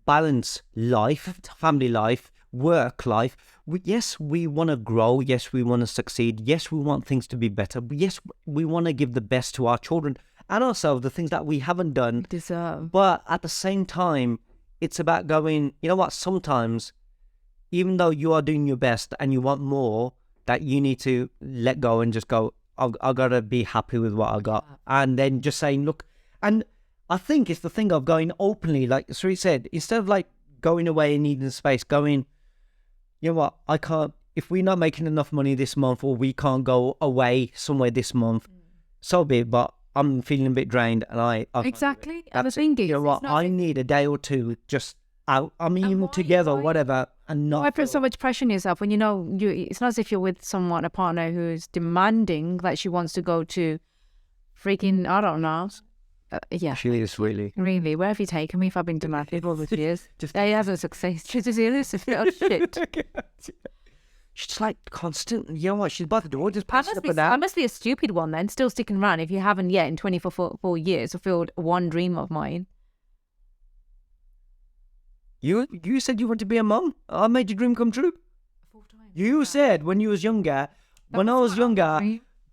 S2: balance life, family life, work life. Yes, we want to grow. Yes, we want to succeed. Yes, we want things to be better. Yes, we want to give the best to our children and ourselves, the things that we haven't done.
S1: Deserve.
S2: But at the same time, it's about going, you know what, sometimes, even though you are doing your best and you want more, that you need to let go and just go, I've got to be happy with what I got. And then just saying, look, and I think it's the thing of going openly, like Sureet said, instead of like going away and needing space, going, you know what, I can't, if we're not making enough money this month or we can't go away somewhere this month, so be it, but I'm feeling a bit drained and I
S1: exactly. And the thing is,
S2: you know what, I need a day or two just out, I mean, together, whatever, and not.
S1: Why put so much pressure on yourself when it's not as if you're with someone, a partner who's demanding, like she wants to go to freaking, I don't know. Yeah.
S2: She is really.
S1: Really, where have you taken me if I've been demanding all these years? I haven't succeeded. She's just elusive little shit.
S2: She's like constant, you know what, she's by the door, just passing up and down.
S1: I must be a stupid one then, still sticking around if you haven't yet in 24 years fulfilled one dream of mine.
S2: You said you want to be a mum. I made your dream come true. You said when you was younger, when I was younger,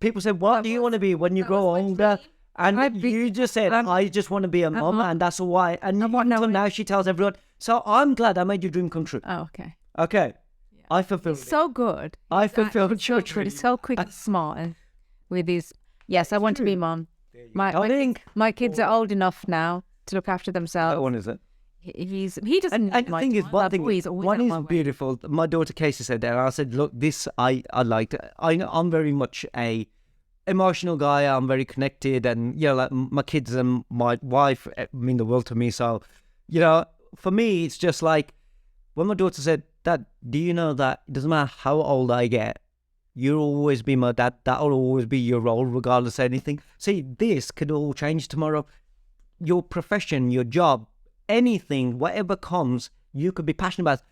S2: people said, what do you want to be when you grow older? And you just said, I just want to be a mum, and that's why. And now she tells everyone. So I'm glad I made your dream come true.
S1: Oh, okay.
S2: Okay. Yeah. I fulfilled it.
S1: So good.
S2: I fulfilled your dream.
S1: It's so quick and smart. And with these, yes, I want to be mum. My kids are old enough now to look after themselves.
S2: What one is it?
S1: He doesn't.
S2: And the thing is, one is beautiful. My daughter Casey said that, and I said, look, this I liked. I'm very much a emotional guy. I'm very connected, and like my kids and my wife mean the world to me. So, for me, it's just like when my daughter said, Dad, do you know that it doesn't matter how old I get, you'll always be my dad. That'll always be your role, regardless of anything. See, this could all change tomorrow. Your profession, your job, anything, whatever comes, you could be passionate about.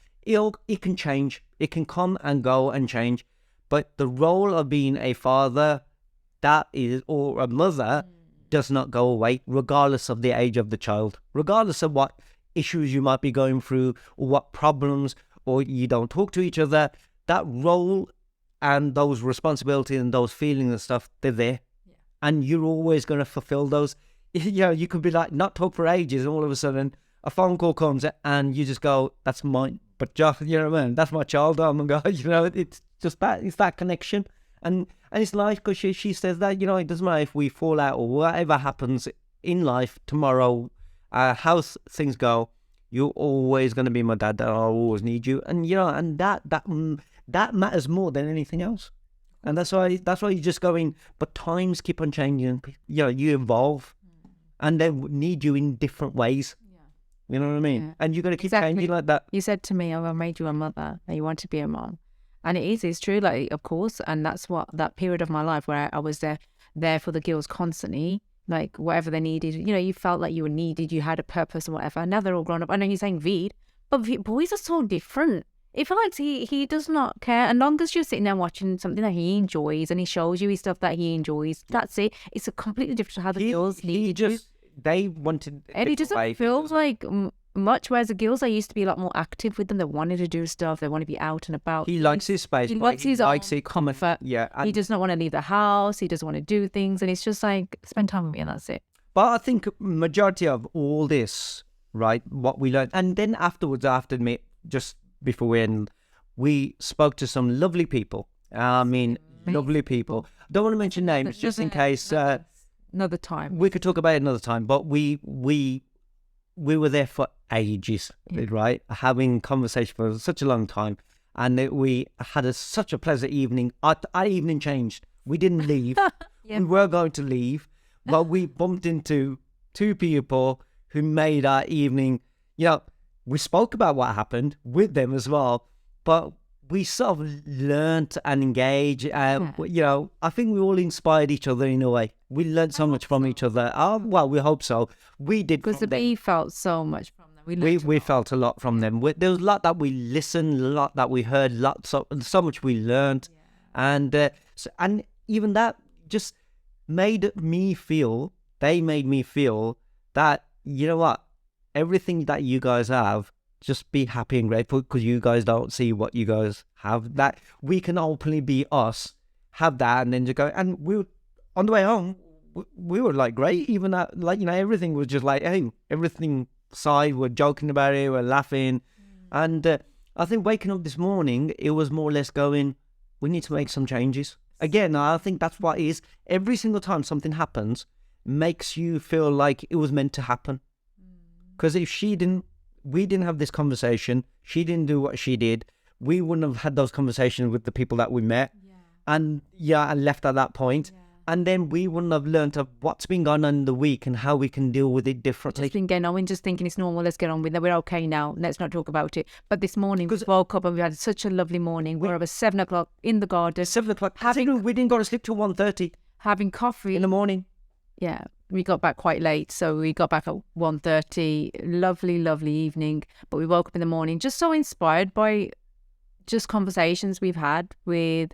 S2: It can change. It can come and go and change. But the role of being a father, or a mother, does not go away, regardless of the age of the child, regardless of what issues you might be going through, or what problems, or you don't talk to each other. That role and those responsibilities and those feelings and stuff, they're there. Yeah. And you're always going to fulfill those. You could be like, not talk for ages, and all of a sudden a phone call comes and you just go, that's mine. But just, you know what I mean? That's my child. Oh my God, it's just that, it's that connection. And it's nice because she says that, it doesn't matter if we fall out or whatever happens in life tomorrow, how things go, you're always going to be my dad, and I'll always need you. And, and that matters more than anything else. And that's why you're just going, but times keep on changing. You evolve and they need you in different ways. You know what I mean? Yeah. And you're going to keep changing like that.
S1: You said to me, I made you a mother and you want to be a mom. And it's true, like, of course. And that's what that period of my life where I was there for the girls constantly, like whatever they needed. You felt like you were needed, you had a purpose and whatever. And now they're all grown up. I know you're saying Veed, but boys are so different. It feels like he does not care. And long as you're sitting there watching something that he enjoys and he shows you his stuff that he enjoys, that's it. It's a completely different to how the girls need you.
S2: They wanted,
S1: and he doesn't feel like much, whereas the girls, I used to be a lot more active with them. They wanted to do stuff, they want to be out and about.
S2: He likes his space,
S1: he likes his comfort.
S2: Yeah,
S1: he does not want to leave the house, he doesn't want to do things, and it's just like, spend time with me and that's it.
S2: But I think majority of all this, right, what we learned, and then afterwards, I have to admit, just before we end, we spoke to some lovely people. Lovely people. Don't want to mention names, just in case.
S1: Another time.
S2: We could talk about it another time, but we were there for ages, right? Having conversation for such a long time. And we had such a pleasant evening. Our evening changed. We didn't leave. We were going to leave, but we bumped into two people who made our evening. We spoke about what happened with them as well, but we sort of learnt and engaged. You know, I think we all inspired each other in a way. We learned so much from each other. Well, we hope so. We did.
S1: Because we felt so much from them.
S2: We felt a lot from them. There was a lot that we listened, a lot that we heard, so much we learned, and even that just made me feel. They made me feel that, you know what, everything that you guys have, just be happy and grateful, because you guys don't see what you guys have. That we can openly be us, have that, and then just go. And we were, on the way home, we were like great. Even that, like, you know, everything was just like, hey, everything aside, we're joking about it, we're laughing, and I think waking up this morning, it was more or less going, we need to make some changes. Again, I think that's what it is. Every single time something happens, makes you feel like it was meant to happen. Because if we didn't have this conversation, she didn't do what she did, we wouldn't have had those conversations with the people that we met, and left at that point. And then we wouldn't have learnt of what's been going on in the week and how we can deal with it differently.
S1: Just been getting on and just thinking it's normal, let's get on with it, we're okay now, let's not talk about it. But this morning we woke up and we had such a lovely morning. We're over 7 o'clock in the garden.
S2: 7 o'clock. We didn't go to sleep till 1:30.
S1: Having coffee.
S2: In the morning.
S1: Yeah, we got back quite late, so we got back at 1:30. Lovely, lovely evening. But we woke up in the morning just so inspired by just conversations we've had with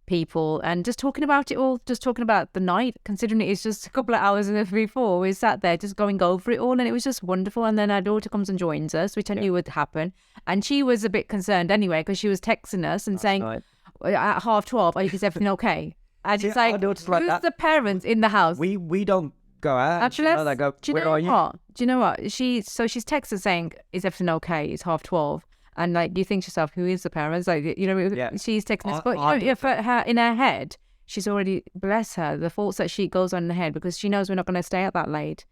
S1: people and just talking about it all, just talking about the night, considering it is just a couple of hours before. We sat there just going over it all, and it was just wonderful. And then our daughter comes and joins us, which I knew would happen. And she was a bit concerned anyway, because she was texting us and saying, at 12:30, is everything okay? And it's like, who's the parents in the house?
S2: We don't go out.
S1: Actually,
S2: where are you?
S1: Do you know what? She's texted saying, is everything okay? It's 12:30. And like, you think to yourself, who is the parents? Like, you know, she's texting us. But you know, for her, in her head, she's already, bless her, the thoughts that she goes on in her head, because she knows we're not going to stay out that late,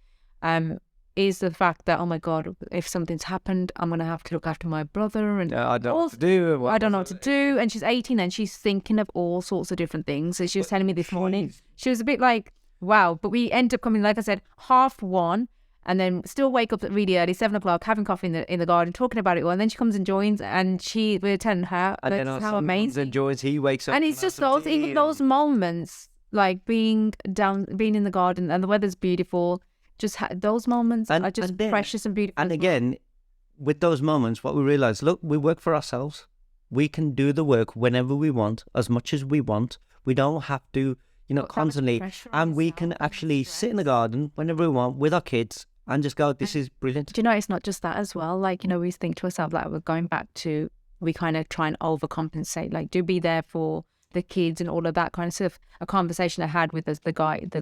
S1: is the fact that, oh my God, if something's happened, I'm going to have to look after my brother. And
S2: I don't know what to do.
S1: I don't know what to do. And she's 18 and she's thinking of all sorts of different things. So she was telling me this morning, she was a bit like, wow. But we end up coming, like I said, 1:30, and then still wake up really early, 7 o'clock, having coffee in the garden, talking about it all. And then she comes and joins, and we're telling her how amazing.
S2: And joins, he wakes up.
S1: And it's just those moments, like being in the garden, and the weather's beautiful. Just those moments are just precious and beautiful.
S2: And again, with those moments, what we realize, look, we work for ourselves. We can do the work whenever we want, as much as we want. We don't have to, constantly. And we can actually sit in the garden whenever we want with our kids and just go, this is brilliant.
S1: Do you know, it's not just that as well. Like, we think to ourselves, like, we're going back to, we kind of try and overcompensate, like, do be there for the kids and all of that kind of stuff. A conversation I had with the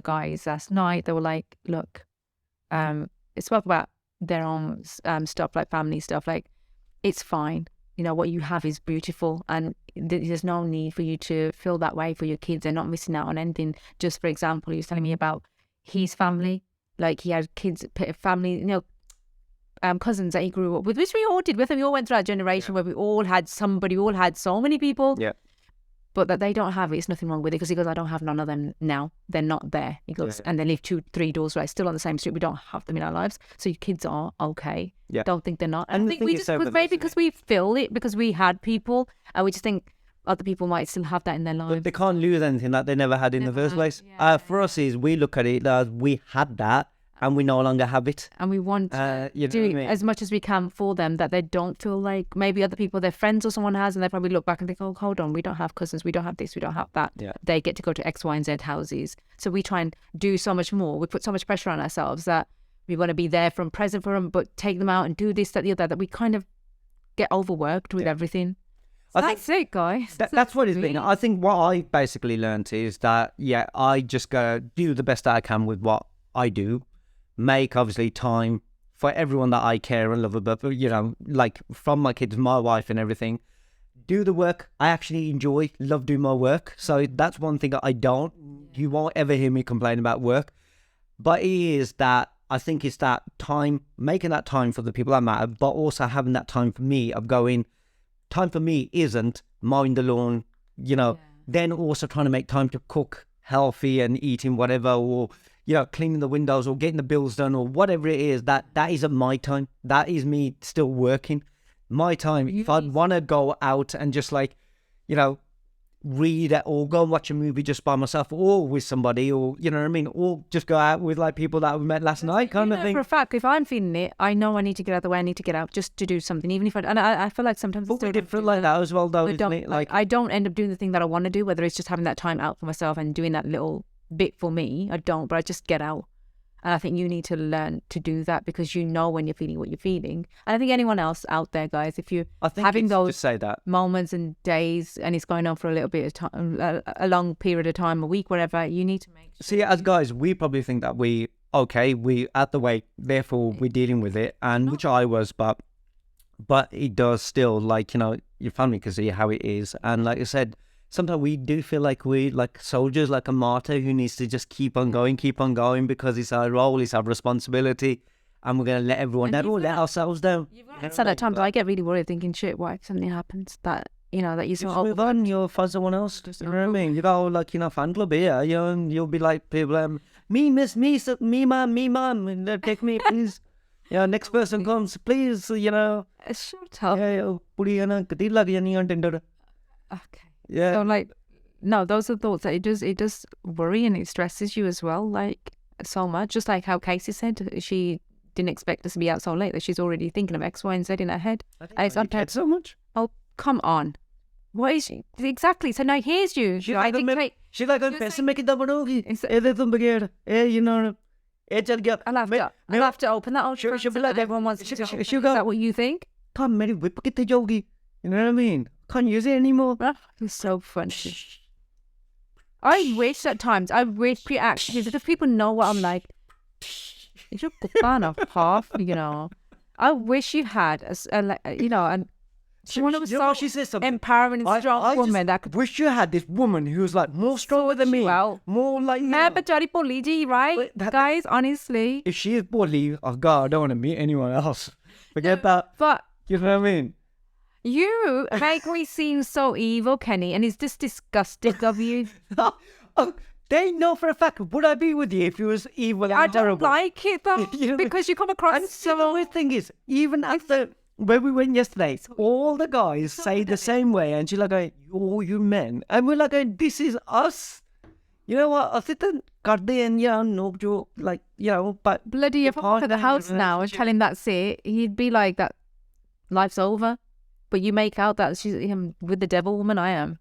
S1: guys last night, they were like, look, it spoke about their own stuff, like family stuff, like, it's fine. What you have is beautiful, and there's no need for you to feel that way for your kids. They're not missing out on anything. Just for example, he was telling me about his family. Like, he had kids, family, cousins that he grew up with, which we all did with him. We all went through our generation where we all had somebody, we all had so many people.
S2: Yeah.
S1: But that they don't have it, it's nothing wrong with it, because he goes, I don't have none of them now. They're not there. He goes, and they live 2-3 doors right, still on the same street. We don't have them in our lives. So your kids are okay.
S2: Yeah.
S1: Don't think they're not.
S2: And
S1: I think we just, maybe because we feel it, because we had people, and we just think other people might still have that in their lives.
S2: But they can't lose anything that they never had in the first place. For us, is we look at it as we had that, and we no longer have it.
S1: And we want to do as much as we can for them, that they don't feel like maybe other people, their friends or someone has, and they probably look back and think, oh, hold on, we don't have cousins, we don't have this, we don't have that.
S2: Yeah.
S1: They get to go to X, Y, and Z houses. So we try and do so much more. We put so much pressure on ourselves that we want to be there from present for them, but take them out and do this, that, the other, that we kind of get overworked with everything. So that's it, guys.
S2: That's what it's been. I think what I basically learned is that, I just go do the best I can with what I do. Make obviously time for everyone that I care and love about, like from my kids, my wife and everything. Do the work I actually love doing my work. So that's one thing that I don't. You won't ever hear me complain about work. But it is that, I think it's that time, making that time for the people that matter, but also having that time for me of going, time for me isn't mowing the lawn, then also trying to make time to cook healthy and eating whatever, or cleaning the windows or getting the bills done or whatever it is. That isn't my time. That is me still working. my time. If I'd want to go out and just like, you know, read or go and watch a movie just by myself or with somebody, or you know what I mean, or just go out with like people that we met last night kind of thing.
S1: For a fact, if I'm feeling it, I know I need to get out of the way. I need to get out just to do something, even if I feel like sometimes
S2: But we're different like that as well, though, isn't it? Like
S1: I don't end up doing the thing that I want to do, whether it's just having that time out for myself and doing that little bit for me. I don't, but I just get out. And I think you need to learn to do that, because you know when you're feeling what you're feeling. And I think anyone else out there, guys, if you're having those
S2: just say that
S1: moments and days and it's going on for a little bit of time, a long period of time, a week, whatever, you need to make sure.
S2: See, as guys, we probably think that we at the weight, therefore we're dealing with it, and which I was, but it does still, like, you know, your family can see how it is. And like I said, sometimes we do feel like we're like soldiers, like a martyr who needs to just keep on going because it's our role, it's our responsibility, and we're going to let everyone down, let ourselves down.
S1: So at times I get really worried thinking, shit, what if something happens that, you know, that you sort
S2: of move on, you'll find someone else. You know what I mean? You go, like, you know, fan club here, you know, and you'll be like, people, me, miss, me, me, mom, and take me, please. Yeah, next person comes, please, you know.
S1: Shut up.
S2: Yeah,
S1: Okay.
S2: Yeah.
S1: So like, no, those are thoughts that it does worry and it stresses you as well, like so much. Just like how Casey said, she didn't expect us to be out so late, that she's already thinking of X, Y, and Z in her head.
S2: I think so much.
S1: Oh, come on. What is she? Exactly. So now here's you.
S2: She's like, I'm making that one. You know.
S1: I'll have to open that.
S2: She'll be like,
S1: everyone wants to.
S2: She'll
S1: Is
S2: go,
S1: that what you think?
S2: Come, Mary, whip kitte jogi. You know what I mean? Can't use it anymore.
S1: It's so funny. I wish at times, you actually, if people know what I'm like, you're a fan of half, you know. I wish you had, you know, and someone who was so empowering and strong woman that could.
S2: Wish you had this woman who's like more stronger than me. More like me.
S1: Right? Guys, honestly.
S2: If she is bully, oh God, I don't want to meet anyone else. Forget that.
S1: But.
S2: You know what I mean?
S1: You make me seem so evil, Kenny, and it's just disgusting of you.
S2: Oh, they know for a fact. Would I be with you if you was evil and terrible?
S1: I don't like it though, because you come across.
S2: And so the thing is, even after where we went yesterday, all the guys say the same way, and she's like, "Oh, you men," and we're like, "This is us." You know what? I sit and no joke, like, you know, but
S1: bloody, if I walk at the house now and tell him that's it, he'd be like, "That life's over." But you make out that she's him with the devil woman. I am.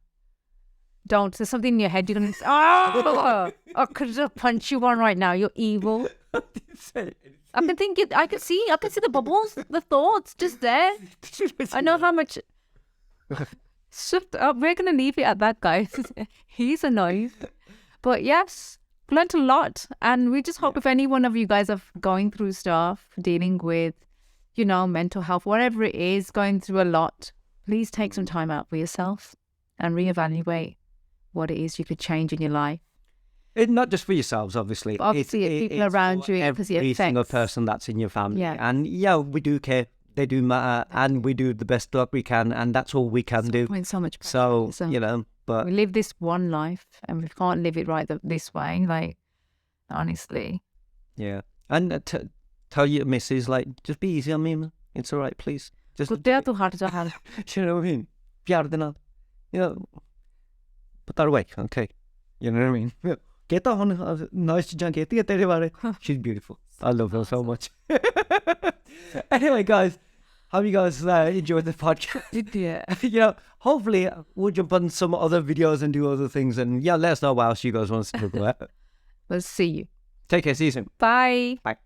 S1: Don't. There's something in your head. You're gonna say, "Oh, I could just punch you one right now. You're evil." I can think it. I can see the bubbles, the thoughts just there. I know how much. Shut up. We're gonna leave it at that, guys. He's annoying. But yes, learned a lot, and we just hope if any one of you guys are going through stuff, dealing with, you know, mental health, whatever it is, going through a lot, please take some time out for yourself and reevaluate what it is you could change in your life.
S2: It's not just for yourselves, obviously.
S1: But obviously, people around you, because
S2: every single person that's in your family. Yeah. And yeah, we do care. They do matter, and we do the best that we can, and that's all we can do.
S1: So much.
S2: So, you know, but
S1: we live this one life, and we can't live it right this way. Like, honestly.
S2: Yeah, and tell your missus, like, just be easy on me, man. It's all right, please. Just.
S1: Do you know what I
S2: mean? You know, put that away, okay? You know what I mean? Get on, nice to she's beautiful. I love her so much. Anyway, guys, hope you guys enjoyed the podcast.
S1: Yeah.
S2: You know, hopefully we'll jump on some other videos and do other things, and yeah, let us know what else you guys want us to talk about.
S1: We'll see you.
S2: Take care. See you soon.
S1: Bye.
S2: Bye.